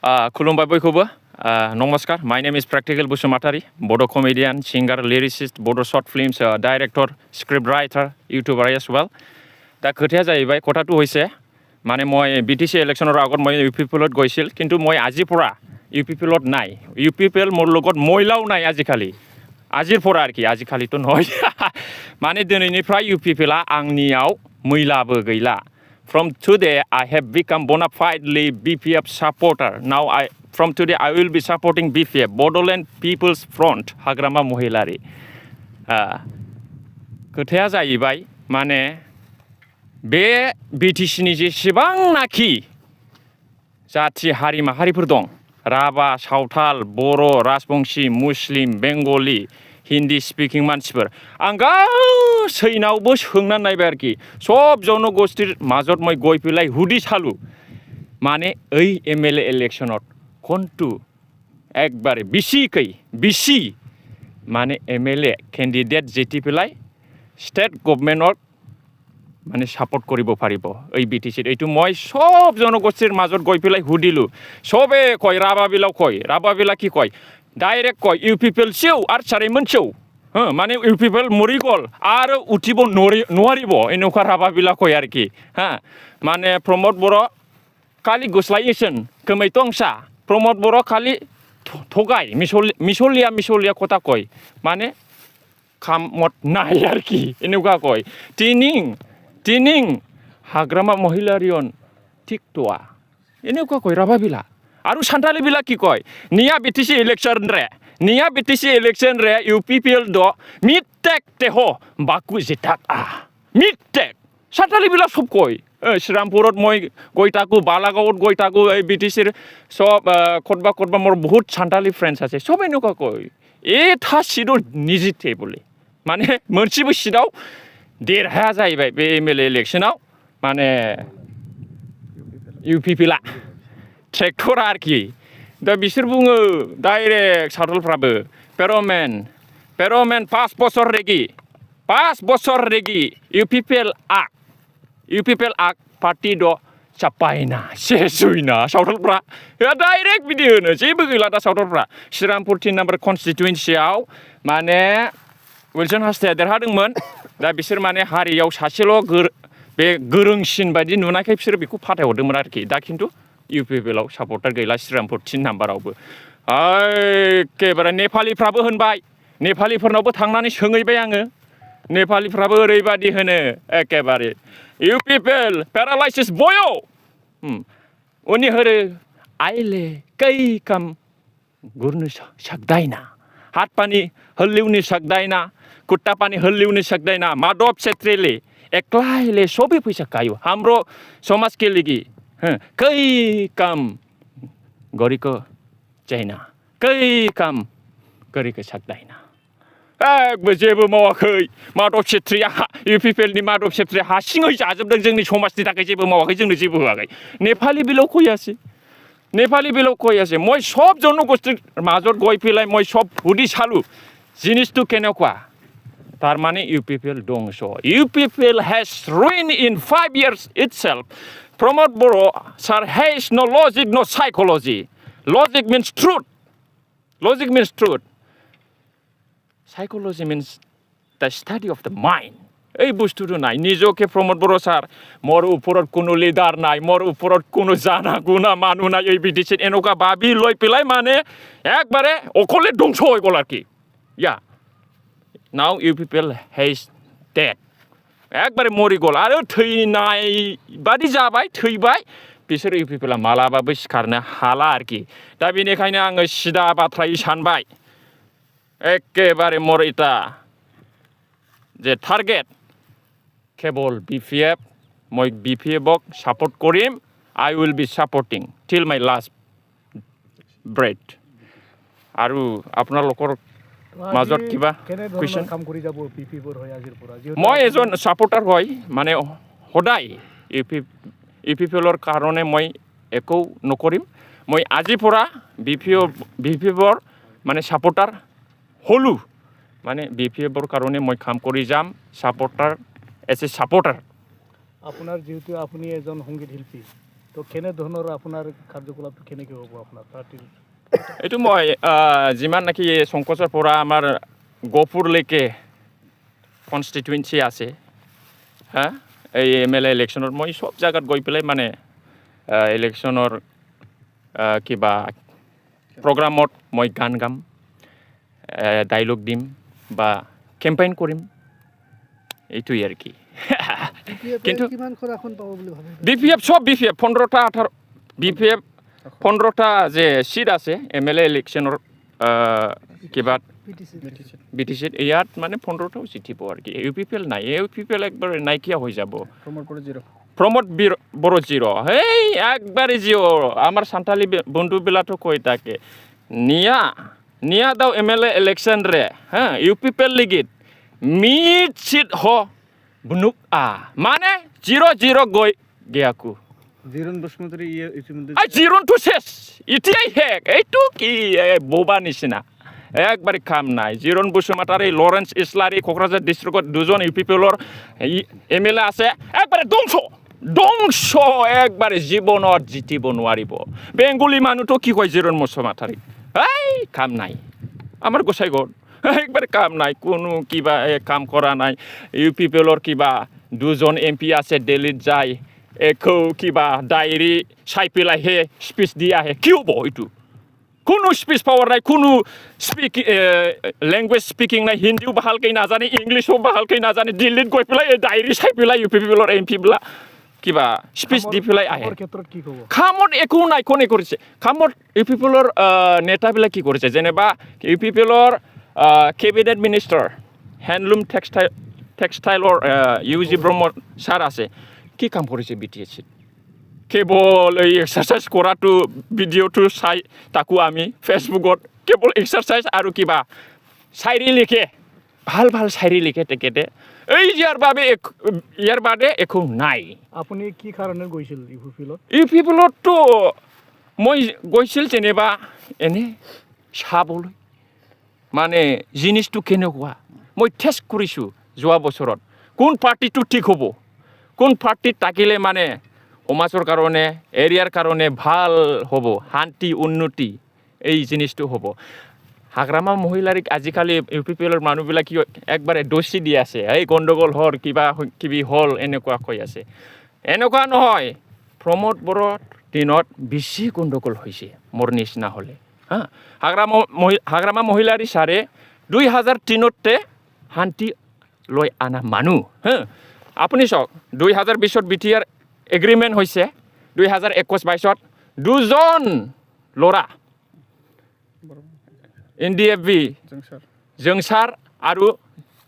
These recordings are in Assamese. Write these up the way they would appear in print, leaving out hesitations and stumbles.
खुलुमबाय बयखौबो नमस्कार माय नेम इज प्रेक्टिकल Basumatary Bodo' comedian singer lyricist Bodo' short films director script writer YouTuber as well दा खोथाया जाहैबाय কথাটো হৈছে মানে মই বিটিসি ইলেকশনৰ আগত মই ইউপিপিএলত গৈছিল কিন্তু মই আজিৰ পৰা ইউপিপিএলত নাই ইউপিপিএল মোৰ লগত মহিলাও নাই আজিৰ পৰা আর কি আজিকালিতো নহয় মানে দিনैनिफ्राय ইউপিপিএলआ आंनियाव मैलाबो गैला From today, I have become bona fidely BPF supporter. Now, from today, I will be supporting BPF, Bodoland People's Front, Hagrama Mohilari. खोथाया जाहैबाय माने बे बिटिसिनि जेसेबांनाखि जाथि हारि माहारिफोर दं राभा सावथाल बर' राजबंशी मुस्लिम बेंगली हिन्दी स्पिकिं मानसिफोर आं गासैनावबो सोंनानै नायबाय आरोखि सब जनगोष्ठीर মাজত মই গৈ পেলাই হুদি চালো মানে এই एमएलए इलेक्शনত कोनटु একবারে বেশি মানে एमएलए কেন্ডিডেট যেটি পেলাই স্টেট গভর্নমেন্টক মানে সাপোর্ট কৰিব পাৰিব এই বিটিসিত এইটো মই সব জনগোষ্ঠীৰ মাজত গৈ পেলাই হুদিলো সবে কয় ৰাভাবিলা কি কয় डाइरेक्ट कय इउपिपिएल सेव आर सारैमोन सेव माने इउपिपिएल मरि गल आरो उठिब नवारिब एनुका राभाबिला कय आरोखि माने प्रमोद बर' खालि गुस्लायेसन खोमैतंसा प्रमोद बर' खालि थगाय मिसलिया कथा कय माने खामत नाय आरोखि एनुका कय तिनिं हाग्रामा महिलारियन थिकतवा एनुका कय राभाबिला आरु सान्थालि बिला की कय निया बिटिसि इलेक्शन रे यूपीपीएल दो मिटेक तेहो बाकु जिताक मिटेक सान्थालि बिला सब कय श्रीरामपुरत मय गयताकु बालागावत गयताकु बिटिसि सब खतबा मोर बहुत सान्थालि फ्रेंड्स आछे सब एनुका कय एथा सिदो निजिते बोले माने मोनसेबो सिदाव देरहाया जाहैबाय बे एमएलए इलेक्शनाव माने यूपीपीएलआ ट्रेक्टर आरोखि दा बिसोर बुङो डाइरेक्ट सावथालफ्राबो पेर'मेन 5 बोसोर रेगि यूपीपीएल आक पार्टी द चापायना सेसुइना सावथालफ्रा डाइरेक्ट बिदि होनो जेबो गैला दा सावथालफ्रा श्रीरामपुर 3 नम्बर कन्स्टिटुएन्सियाव माने विल्सन हास्ताया देरहादोंमोन दा बिसोर माने हारियाव सासेल' बे गोरोंसिन बायदि नुनायखाय बिसोर बेखौ फाथायहरदोंमोन आरोखि दा खिन्थु इउपिपिएलआव सापर्टार गैला श्रीरामपुर 3 नाम्बारावबो एखेबारे नेपालिफ्राबो होनबाय नेपालिफोरनावबो थांनानै सोंहैबाय आङो नेपालिफ्राबो ओरैबादि होनो एखेबारे इउपिपिएल पेरालाइसिस बयो उनि होरो आइले कै काम गुरनो सकदाइना हात पानी हल्लिउनि सकदाइना कुट्टा पानी हल्लिउनि सकदाइना माधव छेत्रीले एक्लाइले सबै पैसा कायो हाम्रो समाज के लागि कै काम गरेको छैन कै काम गरेको सक्दैन जेबो मावाखै माधव छेत्रीया इउपिपिएलनि माधव छेत्रीया हारसिङै जाजोबदों जोंनि समाजनि थाखाय जेबो मावाखै जोंनो जेबो होआखै नेपालि बिलाव कयासै মই सब जनगोष्ठीर মাজত गय पेलाय মই सब हुदी चालु जिनिसटु केनेकुवा तारमाने इउपिपिएल दंस इउपिपिएल has ruined in 5 years itself Pramod Boro sir has no logic, no psychology. Logic means truth. Psychology means the study of the mind. এই বস্তুটো নাই নিজকে প্রমোদ বড় স্যার মোর উপরত কোনো লিডার নাই মোর উপরত কোনো জানা গুনা মানু নাই এই বিটিসি এনেকা ভাবি লই পেলাই মানে একবারে অকলে ধ্বংস হয়ে গেল আর কি নাও ইউপিপিএল হ্যাজ ডেড একবারে মরি গল आरो थैनाय बादि जाबाय थैबाय बिसोर इउपिपिएलआ मालाबाबो सिखारनो हाला आरोखि दा बेनिखायनो आङो सिदा बाथ्रायै सानबाय एखेबारे मोर इटा जे टार्गेट केवल बिपिएफ মই বিপিএফক সাপোর্ট কৰিম আই will be সাপোৰ্টিং till my last breath আৰু আপোনালোকৰ মাজত কিবা কুৱেশ্যন কাম কৰি যাব পিপিবোৰ হয় আজিৰ পৰা মই এজন সাপোৰ্টাৰ হয় মানে সদায় ইউপিপিএলৰ কাৰণে মই একো নকৰিম মই আজিৰ পৰা বিপিএফৰ মানে সাপোৰ্টাৰ হলো মানে বিপিএফৰ কাৰণে মই কাম কৰি যাম সাপোৰ্টাৰ এজ এ সাপোৰ্টাৰ আপোনাৰ যেহেতু আপুনি এজন সংগীত শিল্পী তো তো কেনেধৰণৰ আপোনাৰ কাৰ্যকলাপটো কেনেকৈ হ'ব আপোনাৰ পাৰ্টিৰ? এইটো মই যিমান নাকি সংকোচৰ পৰা আমাৰ গহপুৰলৈকে কনষ্টিটুৱেঞ্চি আছে হা এই MLA ইলেকশ্যনত মই সব জায়গাত গৈ পেলাই মানে ইলেকশ্যনৰ কিবা প্ৰগ্ৰামত মই গান গাম ডাইলগ দিম বা কেম্পেইন কৰিম এইটোই আর কি কিন্তু BPF সব BPF 15টা 18 BPF 15টা যে সিট আছে MLA ইলেকশ্যনৰ কিবা BTC ইয়াত মানে 15টাও সিট দিব আর কি UPPL নাই UPPL একবার নাইকিয়া হয়ে যাব প্রমোদ বড় জিরো এই একবারে জিরো আমার সান্তালি বন্ধুবিলাটো কই থাকে নিয়া দাও MLA ইলেকশন রে হ্যাঁ UPPL লিগিত মিট সিট হ বুনুক মানে 0-0 গই গিয়াকু জিরন বসমতরি ইতিমধ্যে জিরন তো শেষ ইতিয়াই হেক এইটো কি বোবা নিচিনা একবারে কাম নাই জিরন বসুমাতারি লরেন্স ইসলারি কোকরাঝার ডিস্ট্রিক্টত দুজন UPPLৰ MLA আছে একবাৰে ধ্বংস একবাৰে জীবনত জিতিব নোৱাৰিব বেঙ্গলি মানুহটো কি কয় জিৰন বসুমাতাৰি এই কাম নাই আমাৰ গোসাইগড় একবাৰে কাম নাই কোনো কিবা কাম কৰা নাই UPPLৰ কিবা দুজন MP আছে দিল্লীত যায় একো কিবা ডায়েৰী চাই পেলাইহে স্পিচ দি আহে কি হ'ব এইটো কোনো স্পিচ পাৱাৰ নাই কোনো লেংগুৱেজ স্পিকিং নাই হিন্দীও ভালকৈ নাজানে ইংলিছো ভালকৈ নাজানে দিল্লীত গৈ পেলাই ডায়েৰী চাই পেলাই UPPLৰ MP বিলাক কিবা স্পিচ দি পেলাই আহে কামত একো নাই কোনে কৰিছে কামত UPPLৰ নেতাবিলাক কি কৰিছে যেনিবা UPPLৰ কেবিনেট মিনিষ্টাৰ হেণ্ডলুম টেক্সটাইলৰ UG ব্ৰহ্ম ছাৰ আছে কি কাম কৰিছে BTSত কেৱল এই এক্সাৰচাইজ কৰাটো ভিডিঅ'টো চাই তাকো আমি ফেচবুকত কেৱল এক্সাৰচাইজ আৰু কিবা শায়ৰী লিখে ভাল শায়ৰী লিখে তেখেতে এই ইয়াৰ বাদে একো নাই আপুনি কি কাৰণে গৈছিল UPPLতো মই গৈছিল যেনিবা এনে চাবলৈ মানে জিনিসটো কেনেকুৱা মই টেষ্ট কৰিছোঁ যোৱা বছৰত কোন পাৰ্টিটো ঠিক হ'ব কোন পাৰ্টিত থাকিলে মানে সমাজৰ কাৰণে এৰিয়াৰ কাৰণে ভাল হ'ব শান্তি উন্নতি এই জিনিসটো হ'ব হাগ্ৰামা মহিলাৰিক আজিকালি UPPLৰ মানুহবিলাক কি একবাৰে দোষী দি আছে এই গণ্ডগোল হ'ল কিবি হ'ল এনেকুৱা কৈ আছে এনেকুৱা নহয় প্ৰমোদ বড়োৰ দিনত বেছি গণ্ডগোল হৈছে মোৰ নিচিনা হ'লে হা হাগ্ৰামা মহিলাৰী ছাৰে 2003তে শান্তি লৈ আনা মানুহ হা আপুনি চাওক 2020ত BTR এগ্ৰিমেণ্ট হৈছে 2021-22ত দুজন ল'ৰা NDFB জংচাৰ আৰু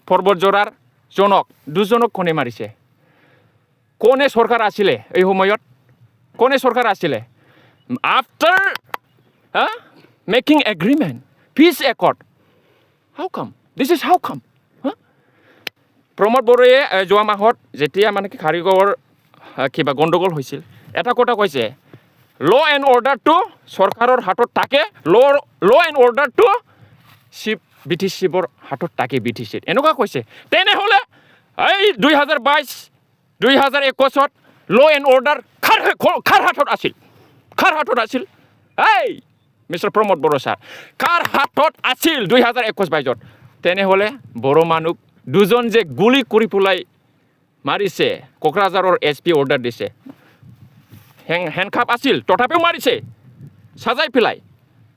পৰ্বতজোৰাৰ জনক দুজনক কোনে মাৰিছে কোনে চৰকাৰ আছিলে এই সময়ত কোনে চৰকাৰ আছিলে after making agreement peace accord how came Pramod বড়োৱে যোৱা মাহত যেতিয়া মানে কি কাৰিকৰ কিবা গণ্ডগোল হৈছিল এটা কথা কৈছে ল এণ্ড অৰ্ডাৰটো চৰকাৰৰ হাতত থাকে ল এণ্ড অৰ্ডাৰটো BTCৰ হাতত থাকে BTCত এনেকুৱা কৈছে তেনেহ'লে এই 2022-2021ত ল এণ্ড অৰ্ডাৰ কাৰ হাতত আছিল এই মিষ্টাৰ প্ৰমোদ বড়ো ছাৰ কাৰ হাতত আছিল 2021-22ত তেনেহ'লে বড়ো মানুহ দুজন যে গুলি কৰি পেলাই মাৰিছে কোকৰাঝাৰৰ SP অৰ্ডাৰ দিছে হেণ্ডকাপ আছিল তথাপিও মাৰিছে সাজাই পেলাই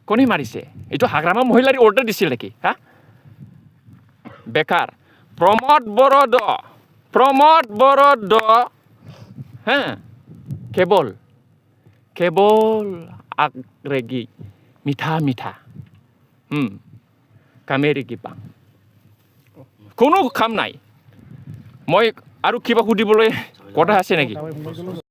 কোনে মাৰিছে এইটো হাগ্ৰামা মহিলাৰী অৰ্ডাৰ দিছিল নেকি হা বেকাৰ প্ৰমোদ বড়ো হা কেৱল আগৰেগি মিঠা কামেৰি কিপাং কোনো কাম নাই মই আৰু কিবা সুধিবলৈ কথা আছে নেকি